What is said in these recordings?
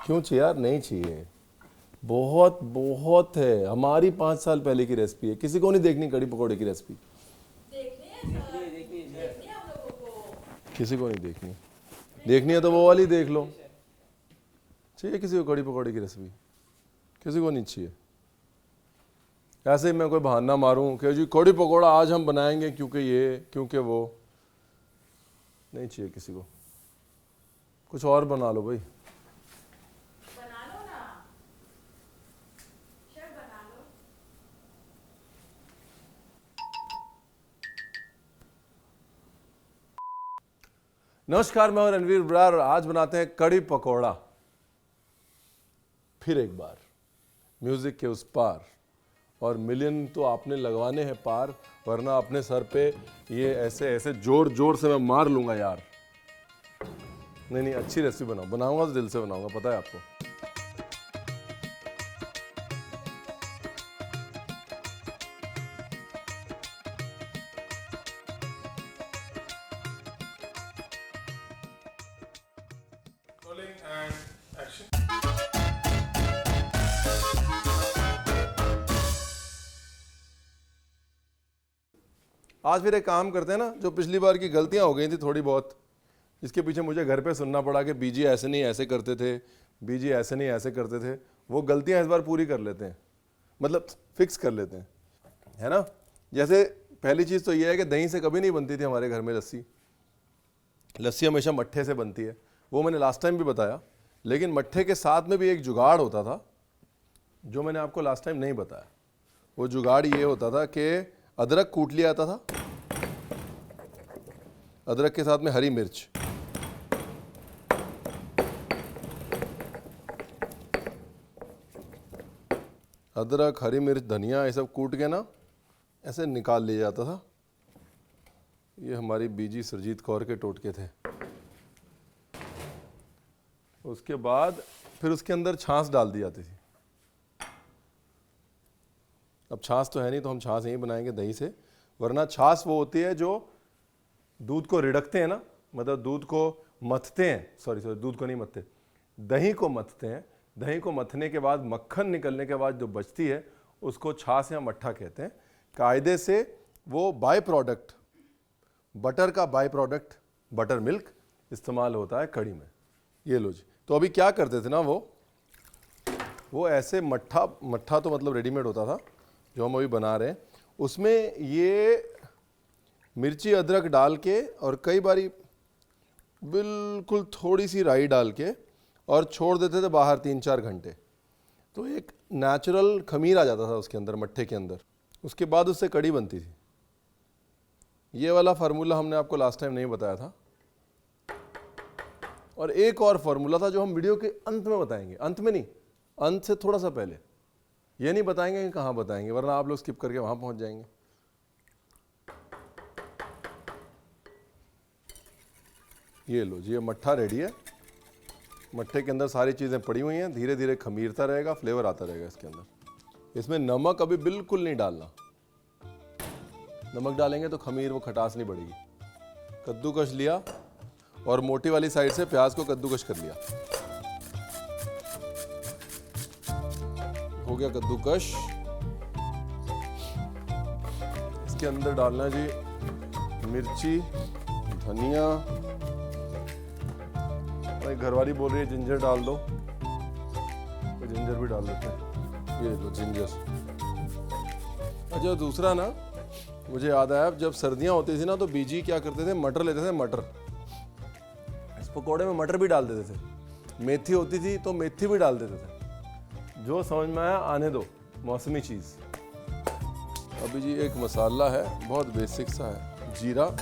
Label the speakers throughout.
Speaker 1: क्यों चाहिए यार? नहीं चाहिए, बहुत बहुत है। हमारी 5 साल पहले की रेसिपी है, किसी को नहीं देखनी कड़ी पकौड़े की रेसिपी, किसी को नहीं देखनी। देखनी है तो वो वाली देख लो। चाहिए किसी को कड़ी पकौड़े की रेसिपी? किसी को नहीं चाहिए। ऐसे ही मैं कोई बहाना मारूं कि जी कड़ी पकौड़ा आज हम बनाएंगे क्योंकि ये क्योंकि वो, नहीं चाहिए किसी को। कुछ और बना लो भाई।
Speaker 2: बना लो ना, शेफ बना लो।
Speaker 1: नमस्कार, मैं हूं रणवीर बरार और आज बनाते हैं कड़ी पकौड़ा। फिर एक बार म्यूजिक के उस पार, और मिलियन तो आपने लगवाने हैं पार, वरना अपने सर पे ये ऐसे ऐसे जोर जोर से मैं मार लूंगा यार। नहीं नहीं, अच्छी रेसिपी बनाऊंगा तो दिल से बनाऊंगा, पता है आपको। आज फिर एक काम करते हैं ना, जो पिछली बार की गलतियां हो गई थी थोड़ी बहुत, जिसके पीछे मुझे घर पे सुनना पड़ा कि बीजी ऐसे नहीं ऐसे करते थे, बीजी ऐसे नहीं ऐसे करते थे, वो गलतियां इस बार पूरी कर लेते हैं, मतलब फिक्स कर लेते हैं, है ना। जैसे पहली चीज़ तो ये है कि दही से कभी नहीं बनती थी हमारे घर में लस्सी। लस्सी हमेशा मट्ठे से बनती है, वो मैंने लास्ट टाइम भी बताया। लेकिन मट्ठे के साथ में भी एक जुगाड़ होता था जो मैंने आपको लास्ट टाइम नहीं बताया। वो जुगाड़ ये होता था कि अदरक कूट लिया आता था, अदरक के साथ में हरी मिर्च, अदरक हरी मिर्च धनिया ये सब कूट के ना ऐसे निकाल लिया जाता था। ये हमारी बीजी सुरजीत कौर के टोटके थे। उसके बाद फिर उसके अंदर छाछ डाल दी जाती थी। अब छाछ तो है नहीं तो हम छाछ यहीं बनाएंगे दही से, वरना छाछ वो होती है जो दूध को रिड़कते हैं ना, मतलब दूध को मथते हैं, सॉरी दूध को नहीं मथते, दही को मथते हैं। दही को मथने के बाद मक्खन निकलने के बाद जो बचती है उसको छाछ या मट्ठा कहते हैं। कायदे से वो बाय प्रोडक्ट, बटर का बाय प्रोडक्ट बटर मिल्क इस्तेमाल होता है कड़ी में। ये लो जी। तो अभी क्या करते थे ना, वो ऐसे मट्ठा तो मतलब रेडीमेड होता था जो हम अभी बना रहे हैं, उसमें ये मिर्ची अदरक डाल के और कई बारी बिल्कुल थोड़ी सी राई डाल के और छोड़ देते थे बाहर 3-4 घंटे, तो एक नेचुरल खमीर आ जाता था उसके अंदर, मट्ठे के अंदर। उसके बाद उससे कड़ी बनती थी। ये वाला फार्मूला हमने आपको लास्ट टाइम नहीं बताया था। और एक और फार्मूला था जो हम वीडियो के अंत में बताएंगे, अंत में नहीं, अंत से थोड़ा सा पहले। ये नहीं बताएंगे कि कहाँ बताएंगे, वरना आप लोग स्किप करके वहाँ पहुँच जाएंगे। ये लो जी, ये मट्ठा रेडी है। मट्ठे के अंदर सारी चीज़ें पड़ी हुई हैं, धीरे धीरे खमीरता रहेगा, फ्लेवर आता रहेगा इसके अंदर। इसमें नमक अभी बिल्कुल नहीं डालना, नमक डालेंगे तो खमीर वो खटास नहीं बढ़ेगी। कद्दूकश लिया और मोटी वाली साइड से प्याज को कद्दूकश कर लिया, हो गया कद्दूकश। इसके अंदर डालना जी मिर्ची, धनिया, घरवाली बोल रही है जिंजर डाल दो, तो जिंजर भी डाल देते हैं। ये लो जिंजर। अच्छा दूसरा ना, मुझे याद आया, जब सर्दियां होती थी ना तो बीजी क्या करते थे, मटर लेते थे, मटर, इस पकौड़े में मटर भी डाल देते थे। मेथी होती थी तो मेथी भी डाल देते थे। जो समझ में आया आने दो, मौसमी चीज़। अभी जी एक मसाला है, बहुत बेसिक सा है, जीरा,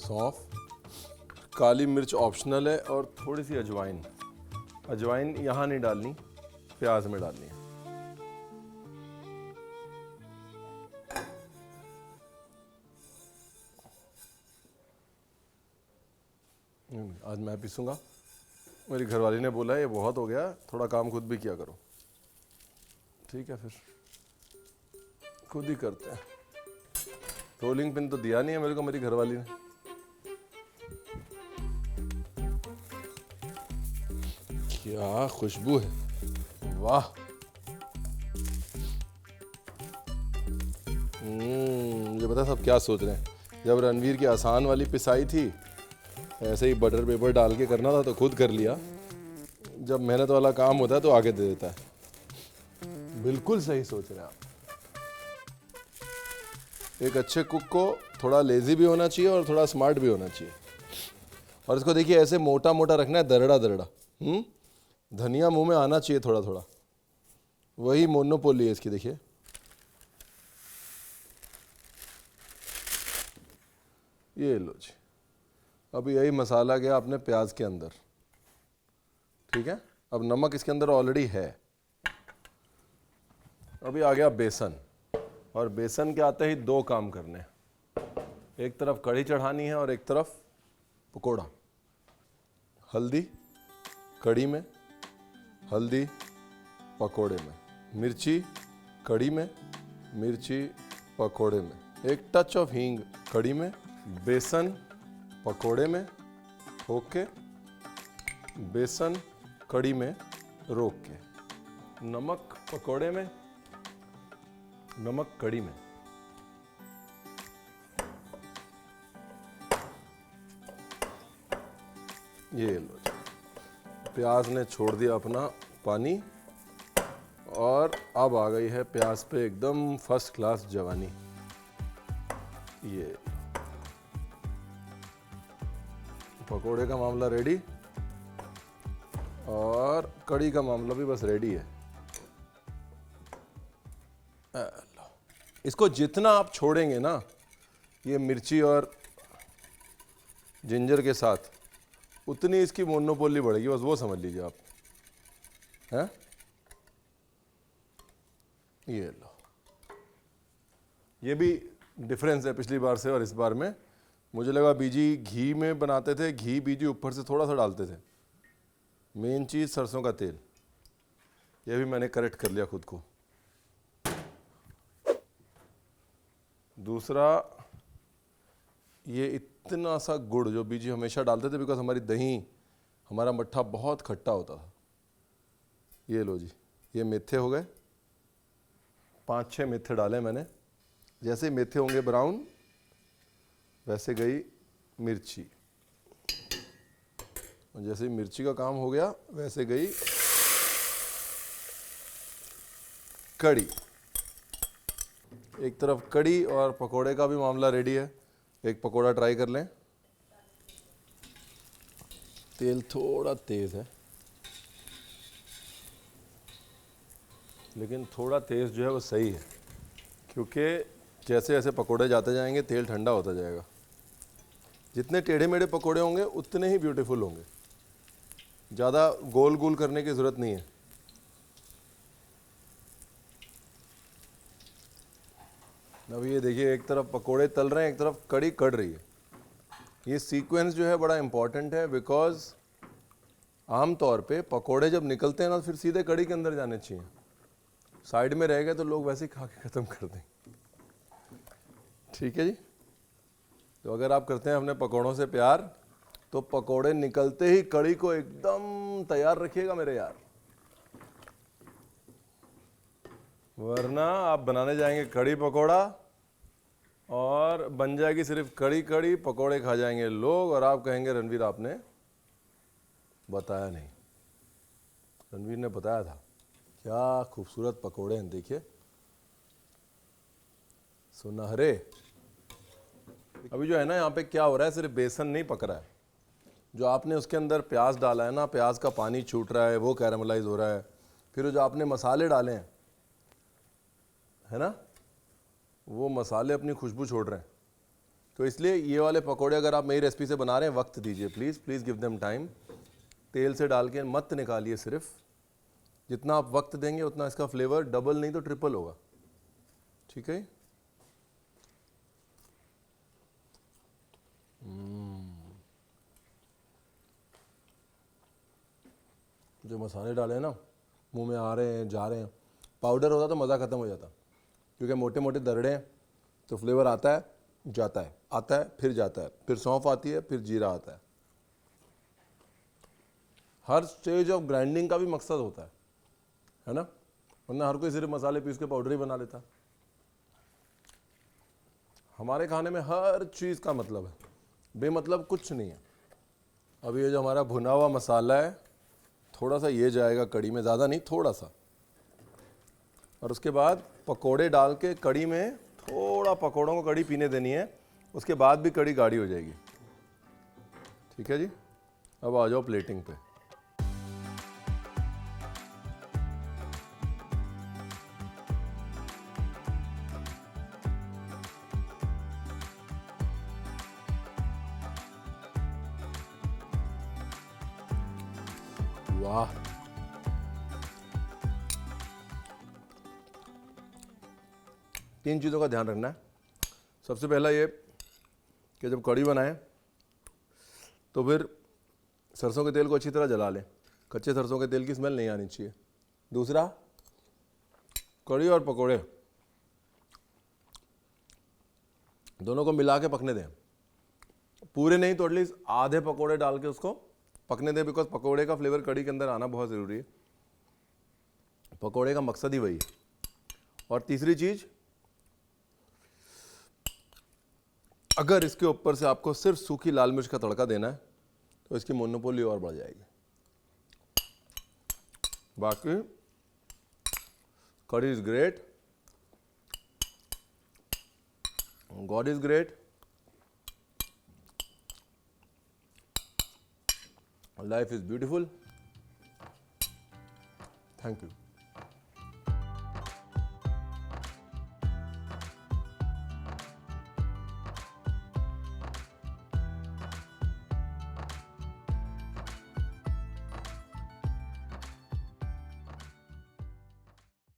Speaker 1: सौंफ, काली मिर्च ऑप्शनल है, और थोड़ी सी अजवाइन। अजवाइन यहाँ नहीं डालनी, प्याज में डालनी है। आज मैं पीसूंगा, मेरी घरवाली ने बोला ये बहुत हो गया, थोड़ा काम खुद भी किया करो। ठीक है, फिर खुद ही करते हैं। रोलिंग पिन तो दिया नहीं है मेरे को मेरी घरवाली ने। क्या खुशबू है, वाह। मुझे पता सब क्या सोच रहे हैं। जब रणवीर की आसान वाली पिसाई थी, ऐसे ही बटर पेपर डाल के करना था तो खुद कर लिया। जब मेहनत वाला काम होता है तो आगे दे देता है। बिल्कुल सही सोच रहे हैं आप। एक अच्छे कुक को थोड़ा लेजी भी होना चाहिए और थोड़ा स्मार्ट भी होना चाहिए। और इसको देखिए ऐसे मोटा मोटा रखना है, दरड़ा दरड़ा। धनिया मुंह में आना चाहिए थोड़ा थोड़ा, वही मोनोपोली है इसकी। देखिए ये लो जी, अब यही मसाला गया अपने प्याज के अंदर, ठीक है। अब नमक इसके अंदर ऑलरेडी है। अभी आ गया बेसन, और बेसन के आते ही दो काम करने हैं। एक तरफ कढ़ी चढ़ानी है और एक तरफ पकोड़ा। हल्दी कढ़ी में, हल्दी पकोड़े में, मिर्ची कढ़ी में, मिर्ची पकोड़े में, एक टच ऑफ हींग कढ़ी में, बेसन पकोड़े में ठोक के, बेसन कढ़ी में रोक के, नमक पकोड़े में, नमक कढ़ी में। ये लो, प्याज ने छोड़ दिया अपना पानी और अब आ गई है प्याज पे एकदम फर्स्ट क्लास जवानी। ये पकोड़े का मामला रेडी और कढ़ी का मामला भी बस रेडी है। इसको जितना आप छोड़ेंगे ना ये मिर्ची और जिंजर के साथ, उतनी इसकी मोनोपोली बढ़ेगी, बस वो समझ लीजिए आप, हैं। ये लो, ये भी डिफरेंस है पिछली बार से और इस बार में। मुझे लगा बीजी घी में बनाते थे, घी बीजी ऊपर से थोड़ा सा डालते थे। मेन चीज़ सरसों का तेल, ये भी मैंने करेक्ट कर लिया खुद को। दूसरा, ये इतना सा गुड़ जो बीजी हमेशा डालते थे, बिकॉज हमारी दही, हमारा मट्ठा बहुत खट्टा होता था। ये लो जी, ये मेथे हो गए, 5-6 मेथे डाले मैंने। जैसे ही मेथे होंगे ब्राउन, वैसे गई मिर्ची, और जैसे ही मिर्ची का काम हो गया वैसे गई कड़ी। एक तरफ कड़ी और पकोड़े का भी मामला रेडी है। एक पकोड़ा ट्राई कर लें। तेल थोड़ा तेज है, लेकिन थोड़ा तेज जो है वो सही है, क्योंकि जैसे जैसे पकोड़े जाते जाएंगे तेल ठंडा होता जाएगा। जितने टेढ़े मेढ़े पकोड़े होंगे उतने ही ब्यूटीफुल होंगे। ज़्यादा गोल गोल करने की ज़रूरत नहीं है। अब ये देखिए, एक तरफ पकोड़े तल रहे हैं, एक तरफ कड़ी कढ़ रही है। ये सीक्वेंस जो है बड़ा इंपॉर्टेंट है, बिकॉज आमतौर पे पकोड़े जब निकलते हैं ना, फिर सीधे कड़ी के अंदर जाने चाहिए। साइड में रह गए तो लोग वैसे ही खा के ख़त्म कर दें। ठीक है जी। तो अगर आप करते हैं अपने पकोड़ों से प्यार, तो पकोड़े निकलते ही कड़ी को एकदम तैयार रखिएगा मेरे यार, वरना आप बनाने जाएंगे कड़ी पकोड़ा और बन जाएगी सिर्फ कड़ी कड़ी, पकोड़े खा जाएंगे लोग और आप कहेंगे रणवीर आपने बताया नहीं। रणवीर ने बताया था। क्या खूबसूरत पकोड़े हैं, देखिए, सुनहरे। अभी जो है ना, यहाँ पे क्या हो रहा है, सिर्फ बेसन नहीं पक रहा है, जो आपने उसके अंदर प्याज डाला है ना, प्याज का पानी छूट रहा है, वो कैरामलाइज हो रहा है। फिर जो आपने मसाले डाले हैं, है ना, वो मसाले अपनी खुशबू छोड़ रहे हैं। तो इसलिए ये वाले पकोड़े अगर आप मेरी रेसिपी से बना रहे हैं, वक्त दीजिए please, please give them time. तेल से डाल के मत निकालिए, सिर्फ जितना आप वक्त देंगे उतना इसका फ्लेवर डबल नहीं तो ट्रिपल होगा। ठीक है। जो मसाले डाले हैं ना, मुंह में आ रहे हैं, जा रहे हैं। पाउडर होता तो मज़ा ख़त्म हो जाता, क्योंकि मोटे मोटे दरड़े हैं तो फ्लेवर आता है, जाता है, आता है, फिर जाता है, फिर सौंफ आती है, फिर जीरा आता है। हर स्टेज ऑफ ग्राइंडिंग का भी मकसद होता है ना? वरना हर कोई सिर्फ मसाले पीस के पाउडर ही बना लेता। हमारे खाने में हर चीज़ का मतलब है, बेमतलब कुछ नहीं है। अब ये जो हमारा भुना हुआ मसाला है, थोड़ा सा ये जाएगा कड़ी में, ज़्यादा नहीं, थोड़ा सा। और उसके बाद पकोड़े डाल के कड़ी में, थोड़ा पकोड़ों को कड़ी पीने देनी है, उसके बाद भी कड़ी गाढ़ी हो जाएगी। ठीक है जी, अब आ जाओ प्लेटिंग पे। वाह, तीन चीज़ों का ध्यान रखना है। सबसे पहला ये कि जब कड़ी बनाएं तो फिर सरसों के तेल को अच्छी तरह जला लें, कच्चे सरसों के तेल की स्मेल नहीं आनी चाहिए। दूसरा, कड़ी और पकोड़े दोनों को मिला के पकने दें, पूरे नहीं तो एटलीस्ट आधे पकोड़े डाल के उसको पकने दें, बिकॉज पकोड़े का फ्लेवर कड़ी के अंदर आना बहुत ज़रूरी है। पकोड़े का मकसद ही वही है। और तीसरी चीज़, अगर इसके ऊपर से आपको सिर्फ सूखी लाल मिर्च का तड़का देना है तो इसकी मोनोपोली और बढ़ जाएगी। बाकी कड़ी is great, God is great, life is beautiful. Thank you.